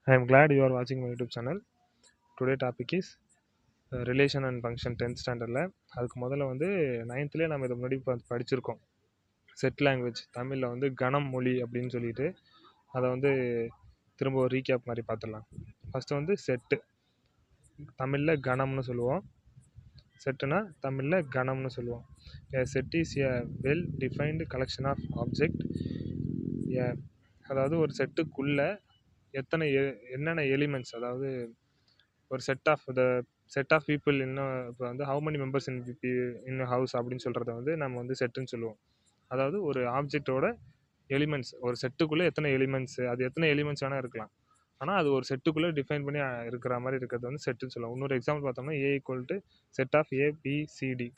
I am glad you are watching my YouTube channel. Today topic is relation and function 10th ஸ்டாண்டர்டில். அதுக்கு முதல்ல வந்து 9th நம்ம இதை முன்னாடி படிச்சிருக்கோம். செட் லாங்குவேஜ் தமிழில் வந்து கணம் மொழி அப்படின்னு சொல்லிட்டு அதை வந்து திரும்ப ஒரு ரீகேப் மாதிரி பார்த்துடலாம். ஃபஸ்ட்டு வந்து செட்டு, தமிழில் கணம்னு சொல்லுவோம். செட்டுனா தமிழில் கணம்னு சொல்லுவோம். Set is a well defined collection of object. அதாவது ஒரு செட்டுக்குள்ளே என்னென்ன எலிமெண்ட்ஸ், அதாவது ஒரு செட் ஆஃப் பீப்புள் இன்னும் இப்போ வந்து how many members in house அப்படின்னு சொல்கிறத வந்து நம்ம வந்து செட்டுன்னு சொல்லுவோம். அதாவது ஒரு ஆப்ஜெக்டோட எலிமெண்ட்ஸ், ஒரு செட்டுக்குள்ளே எத்தனை எலிமெண்ட்ஸு, அது எத்தனை எலிமெண்ட்ஸ் வேணால் இருக்கலாம், ஆனால் அது ஒரு செட்டுக்குள்ளே டிஃபைன் பண்ணி இருக்கிற மாதிரி இருக்கிறது வந்து செட்டுன்னு சொல்லுவோம். இன்னொரு எக்ஸாம்பிள் பார்த்தோம்னா A equal to set of A B C D,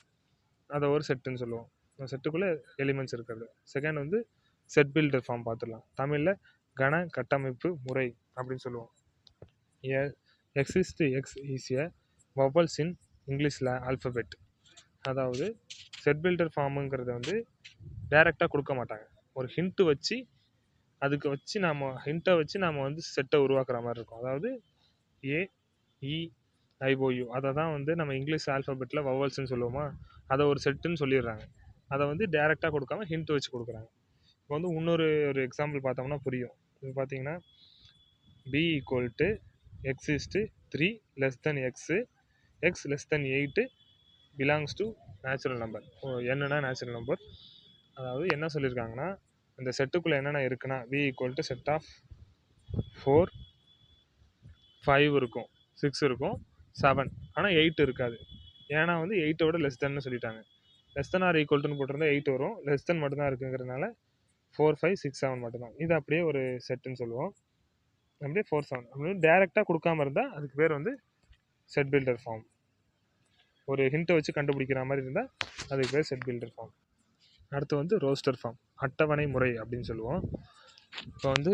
அதை ஒரு செட்டுன்னு சொல்லுவோம். செட்டுக்குள்ளே எலிமெண்ட்ஸ் இருக்கிறது. செகண்ட் வந்து செட் பில்டர் ஃபார்ம் பார்த்துடலாம். தமிழில் கண கட்டமைப்பு முறை அப்படின்னு சொல்லுவோம். Exist X is a vowels in இங்கிலீஷில் ஆல்ஃபபெட். அதாவது செட் பில்டர் ஃபார்முங்கிறத வந்து டைரெக்டாக கொடுக்க மாட்டாங்க, ஒரு ஹிண்ட்டு வச்சு அதுக்கு வச்சு ஹிண்ட்டை வச்சு நாம் வந்து செட்டை உருவாக்குற மாதிரி இருக்கும். அதாவது ஏஇஐஓயு அதை தான் வந்து நம்ம இங்கிலீஷ் ஆல்ஃபபெட்டில் வவல்ஸ்ன்னு சொல்லுவோமா, அதை ஒரு செட்டுன்னு சொல்லிடுறாங்க. அதை வந்து டைரெக்டாக கொடுக்காம ஹிண்ட் வச்சு கொடுக்குறாங்க. இப்போ வந்து இன்னொரு எக்ஸாம்பிள் பார்த்தோம்னா புரியும். இது பார்த்தீங்கன்னா B equal to x is to 3 less than x, x less than 8 belongs to natural number. என்னன்னா நேச்சுரல் நம்பர். அதாவது என்ன சொல்லியிருக்காங்கன்னா, இந்த செட்டுக்குள்ளே என்னென்ன இருக்குன்னா V equal to set of 4 5 இருக்கும், 6 இருக்கும், 7, ஆனால் 8 இருக்காது. ஏன்னா வந்து 8ஓட லெஸ் தென்னு சொல்லிட்டாங்க. லெஸ் தென் ஆர் ஈக்குவல்ட்டுன்னு போட்டிருந்தா 8 வரும், லெஸ் தென் மட்டும்தான் இருக்குங்கிறதுனால 4 5 6 7 மட்டும்தான். இது அப்படியே ஒரு செட்டுன்னு சொல்லுவோம். அப்படியே 4 7 அப்படின்னு டேரெக்டாக கொடுக்காம இருந்தால் அதுக்கு பேர் வந்து செட் பில்டர் ஃபார்ம். ஒரு ஹிண்ட்டை வச்சு கண்டுபிடிக்கிற மாதிரி இருந்தால் அதுக்கு பேர் செட் பில்டர் ஃபார்ம். அடுத்து வந்து ரோஸ்டர் ஃபார்ம், அட்டவணை முறை அப்படின்னு சொல்லுவோம். இப்போ வந்து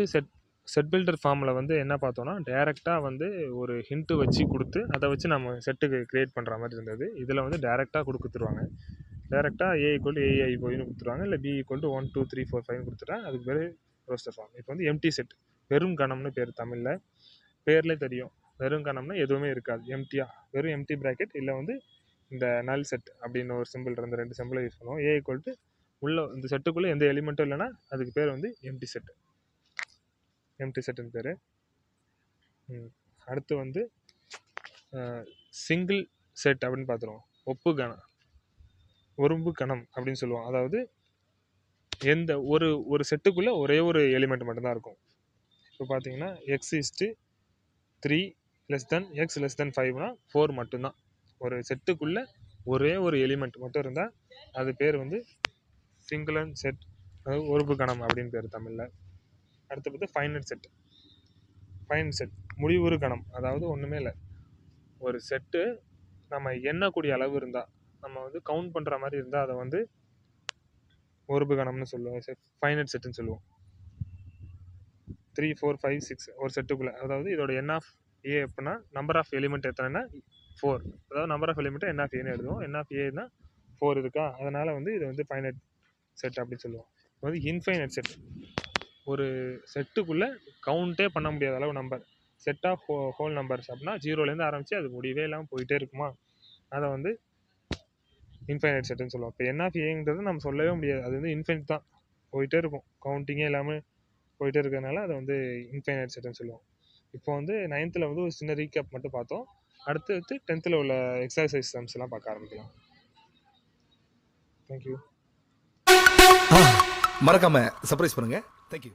செட் பில்டர் ஃபார்மில் வந்து என்ன பார்த்தோன்னா, டேரெக்டாக வந்து ஒரு ஹிண்ட்டு வச்சு கொடுத்து அதை வச்சு நம்ம செட்டுக்கு க்ரியேட் பண்ணுற மாதிரி இருந்தது. இதில் வந்து டேரெக்டாக கொடுத்துருவாங்க. டேரெக்டாக ஏ ஈக்குவல் டு ஏஐஓன்னு கொடுத்துருவாங்க, இல்லை பி ஈக்குவல் டு 1 2 3 4 5 கொடுத்துட்டா அதுக்கு பேர் ரோஸ்டர் ஃபார்ம். இப்போ வந்து எம்டி செட், வெறும் கணம்னு பேர். தமிழில் பேர்லேயே தெரியும், வெறும் கணம்னா எதுவுமே இருக்காது, எம்டியாக, வெறும் எம்டி ப்ராக்கெட், இல்லை வந்து இந்த நல் செட் அப்படின்னு ஒரு சிம்பிள் இருந்து 2 சிம்பிளை யூஸ் பண்ணுவோம். ஏ ஈக்குவல் டு உள்ள இந்த செட்டுக்குள்ளே எந்த எலிமெண்ட்டும் இல்லைன்னா அதுக்கு பேர் வந்து எம்டி செட்டுன்னு பேர். அடுத்து வந்து சிங்கிள் செட் அப்படின்னு பார்த்துருவோம். ஒரும்பு கணம் அப்படின்னு சொல்லுவோம். அதாவது எந்த ஒரு செட்டுக்குள்ளே ஒரே ஒரு எலிமெண்ட் மட்டும்தான் இருக்கும். இப்போ பார்த்தீங்கன்னா X is 3 less than X less than 5னா 4 மட்டும்தான். ஒரு செட்டுக்குள்ளே ஒரே ஒரு எலிமெண்ட் மட்டும் இருந்தால் அது பேர் வந்து சிங்கிள் செட், அதாவது ஒருபு கணம் அப்படின்னு பேர் தமிழில். அடுத்து பார்த்து ஃபைனட் செட், முடிவுறு கணம். அதாவது ஒன்றுமே இல்லை, ஒரு செட்டு நம்ம எண்ணக்கூடிய அளவு இருந்தால், நம்ம வந்து கவுண்ட் பண்ணுற மாதிரி இருந்தால் அதை வந்து ஒருபு கணம்னு சொல்லுவோம், ஃபைனட் செட்டுன்னு சொல்லுவோம். 3 4 5 6 ஒரு செட்டுக்குள்ளே, அதாவது இதோட என் ஆஃப் ஏ அப்படின்னா நம்பர் ஆஃப் எலிமெண்ட் எத்தனைன்னா 4, அதாவது நம்பர் ஆஃப் எலிமெண்ட்டை என் ஆஃப் ஏன்னு எழுதுவோம். என் ஆஃப் ஏன்னா 4 இருக்கா, அதனால் வந்து இது வந்து ஃபைனட் செட் அப்படின்னு சொல்லுவோம். இப்போ வந்து இன்ஃபைனட் செட், ஒரு செட்டுக்குள்ளே கவுண்டே பண்ண முடியாத அளவு number, set of whole numbers அப்படின்னா 0லேருந்து ஆரம்பித்து அது முடிவே இல்லாமல் போயிட்டே இருக்குமா, அதை வந்து இன்ஃபைனட் செட்டுன்னு சொல்லுவோம். இப்போ என் ஆஃப் ஏங்கிறது நம்ம சொல்லவே முடியாது, அது வந்து இன்ஃபைனட் தான், போயிட்டே இருக்கும், கவுண்டிங்கே இல்லாமல் போயிட்டே இருக்கிறதுனால அதை வந்து இன்ஃபைனட் செட்டுன்னு சொல்லுவோம். இப்போ வந்து 9th வந்து ஒரு சின்ன ரீகேப் மட்டும் பார்த்தோம். அடுத்து 10th உள்ள எக்ஸசைஸ் சம்ஸ்லாம் பார்க்க ஆரம்பிக்கலாம். தேங்க்யூ. மறக்காம சர்ப்ரைஸ் பண்ணுங்க. தேங்க்யூ.